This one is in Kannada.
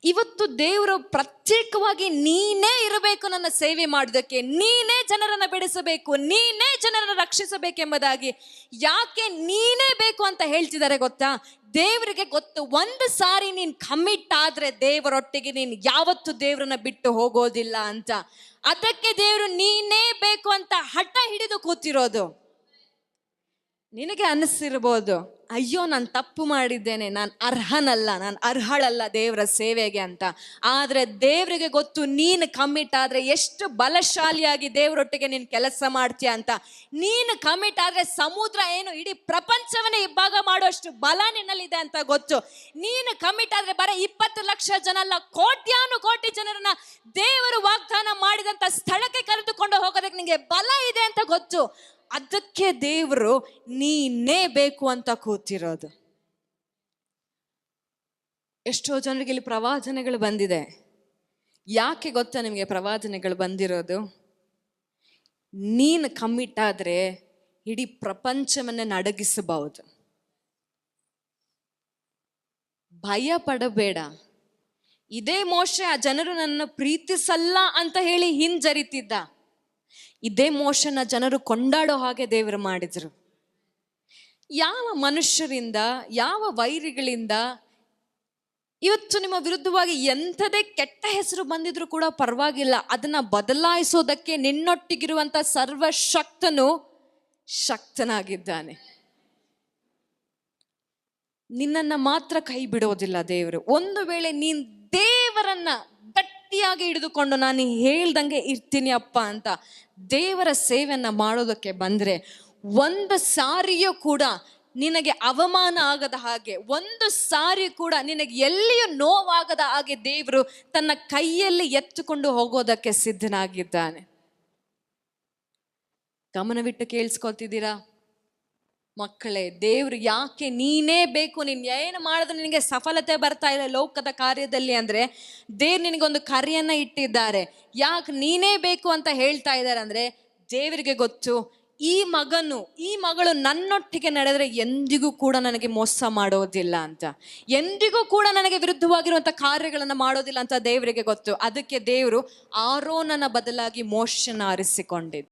ಇವತ್ತು ದೇವರು ಪ್ರತ್ಯೇಕವಾಗಿ ನೀನೇ ಇರಬೇಕು, ನನ್ನ ಸೇವೆ ಮಾಡೋದಕ್ಕೆ, ನೀನೇ ಜನರನ್ನು ಬಿಡಿಸಬೇಕು, ನೀನೇ ಜನರನ್ನು ರಕ್ಷಿಸಬೇಕೆಂಬುದಾಗಿ ಯಾಕೆ ನೀನೇ ಬೇಕು ಅಂತ ಹೇಳ್ತಿದ್ದಾರೆ ಗೊತ್ತಾ? ದೇವರಿಗೆ ಗೊತ್ತು, ಒಂದು ಸಾರಿ ನೀನು ಕಮಿಟ್ ಆದ್ರೆ ದೇವರೊಟ್ಟಿಗೆ ನೀನು ಯಾವತ್ತು ದೇವರನ್ನ ಬಿಟ್ಟು ಹೋಗೋದಿಲ್ಲ ಅಂತ. ಅದಕ್ಕೆ ದೇವರು ನೀನೇ ಬೇಕು ಅಂತ ಹಠ ಹಿಡಿದು ಕೂತಿರೋದು. ನಿನಗೆ ಅನ್ನಿಸಿರ್ಬೋದು, ಅಯ್ಯೋ ನಾನು ತಪ್ಪು ಮಾಡಿದ್ದೇನೆ, ನಾನು ಅರ್ಹನಲ್ಲ, ನಾನು ಅರ್ಹಳಲ್ಲ ದೇವರ ಸೇವೆಗೆ ಅಂತ. ಆದರೆ ದೇವರಿಗೆ ಗೊತ್ತು, ನೀನು ಕಮಿಟ್ ಆದರೆ ಎಷ್ಟು ಬಲಶಾಲಿಯಾಗಿ ದೇವರೊಟ್ಟಿಗೆ ನೀನು ಕೆಲಸ ಮಾಡ್ತೀಯ ಅಂತ. ನೀನು ಕಮಿಟ್ ಆದರೆ ಸಮುದ್ರ ಏನು ಇಡೀ ಪ್ರಪಂಚವನ್ನೇ ಇಬ್ಬಾಗ ಮಾಡುವಷ್ಟು ಬಲ ನಿನ್ನಲ್ಲಿದೆ ಅಂತ ಗೊತ್ತು. ನೀನು ಕಮಿಟ್ ಆದರೆ ಬರೀ 20 ಲಕ್ಷ ಜನ ಅಲ್ಲ, ಕೋಟ್ಯಾನು ಕೋಟಿ ಜನರನ್ನ ದೇವರು ವಾಗ್ದಾನ ಮಾಡಿದಂಥ ಸ್ಥಳಕ್ಕೆ ಕರೆದುಕೊಂಡು ಹೋಗೋದಕ್ಕೆ ನಿನಗೆ ಬಲ ಇದೆ ಅಂತ ಗೊತ್ತು. ಅದಕ್ಕೆ ದೇವರು ನೀನೇ ಬೇಕು ಅಂತ ಕೂತಿರೋದು. ಎಷ್ಟೋ ಜನರಿಗೆ ಇಲ್ಲಿ ಪ್ರವಾದನೆಗಳು ಬಂದಿದೆ. ಯಾಕೆ ಗೊತ್ತಾ ನಿಮಗೆ ಪ್ರವಾದನೆಗಳು ಬಂದಿರೋದು? ನೀನು ಕಮಿಟ್ ಆದ್ರೆ ಇಡೀ ಪ್ರಪಂಚವನ್ನೇ ನಡಗಿಸಬಹುದು. ಭಯ ಪಡಬೇಡ. ಇದೇ ಮೋಶೆ ಆ ಜನರು ನನ್ನ ಪ್ರೀತಿಸಲ್ಲ ಅಂತ ಹೇಳಿ ಹಿಂಜರಿತಿದ್ದ. ಇದೇ ಮೋಶನ ಜನರು ಕೊಂಡಾಡೋ ಹಾಗೆ ದೇವರು ಮಾಡಿದ್ರು. ಯಾವ ಮನುಷ್ಯರಿಂದ, ಯಾವ ವೈರಿಗಳಿಂದ ಇವತ್ತು ನಿಮ್ಮ ವಿರುದ್ಧವಾಗಿ ಎಂಥದೇ ಕೆಟ್ಟ ಹೆಸರು ಬಂದಿದ್ರು ಕೂಡ ಪರವಾಗಿಲ್ಲ, ಅದನ್ನ ಬದಲಾಯಿಸೋದಕ್ಕೆ ನಿನ್ನೊಟ್ಟಿಗಿರುವಂತ ಸರ್ವಶಕ್ತನು ಶಕ್ತನಾಗಿದ್ದಾನೆ. ನಿನ್ನನ್ನು ಮಾತ್ರ ಕೈ ಬಿಡೋದಿಲ್ಲ ದೇವರು. ಒಂದು ವೇಳೆ ನೀನ್ ದೇವರನ್ನ ಗಟ್ಟಿಯಾಗಿ ಹಿಡಿದುಕೊಂಡು ನಾನು ಹೇಳ್ದಂಗೆ ಇರ್ತೀನಿ ಅಪ್ಪ ಅಂತ ದೇವರ ಸೇವೆಯನ್ನ ಮಾಡೋದಕ್ಕೆ ಬಂದ್ರೆ, ಒಂದು ಸಾರಿಯೂ ಕೂಡ ನಿನಗೆ ಅವಮಾನ ಆಗದ ಹಾಗೆ, ಒಂದು ಸಾರಿ ಕೂಡ ನಿನಗೆ ಎಲ್ಲಿಯೂ ನೋವಾಗದ ಹಾಗೆ ದೇವರು ತನ್ನ ಕೈಯಲ್ಲಿ ಎತ್ತುಕೊಂಡು ಹೋಗೋದಕ್ಕೆ ಸಿದ್ಧನಾಗಿದ್ದಾನೆ. ಗಮನವಿಟ್ಟು ಕೇಳಿಸ್ಕೊತಿದ್ದೀರಾ ಮಕ್ಕಳೇ? ದೇವ್ರು ಯಾಕೆ ನೀನೇ ಬೇಕು, ನೀನು ಏನು ಮಾಡಿದ್ರು ನಿನಗೆ ಸಫಲತೆ ಬರ್ತಾ ಇಲ್ಲ ಲೋಕದ ಕಾರ್ಯದಲ್ಲಿ ಅಂದರೆ ದೇವ್ರು ನಿನಗೊಂದು ಕಾರ್ಯನ ಇಟ್ಟಿದ್ದಾರೆ. ಯಾಕೆ ನೀನೇ ಬೇಕು ಅಂತ ಹೇಳ್ತಾ ಇದ್ದಾರೆ ಅಂದರೆ, ದೇವರಿಗೆ ಗೊತ್ತು, ಈ ಮಗಳು ನನ್ನೊಟ್ಟಿಗೆ ನಡೆದರೆ ಎಂದಿಗೂ ಕೂಡ ನನಗೆ ಮೋಸ ಮಾಡೋದಿಲ್ಲ ಅಂತ, ಎಂದಿಗೂ ಕೂಡ ನನಗೆ ವಿರುದ್ಧವಾಗಿರುವಂಥ ಕಾರ್ಯಗಳನ್ನು ಮಾಡೋದಿಲ್ಲ ಅಂತ ದೇವರಿಗೆ ಗೊತ್ತು. ಅದಕ್ಕೆ ದೇವರು ಆರೋನನ ಬದಲಾಗಿ ಮೋಶನ ಆರಿಸಿಕೊಂಡಿದ್ದು.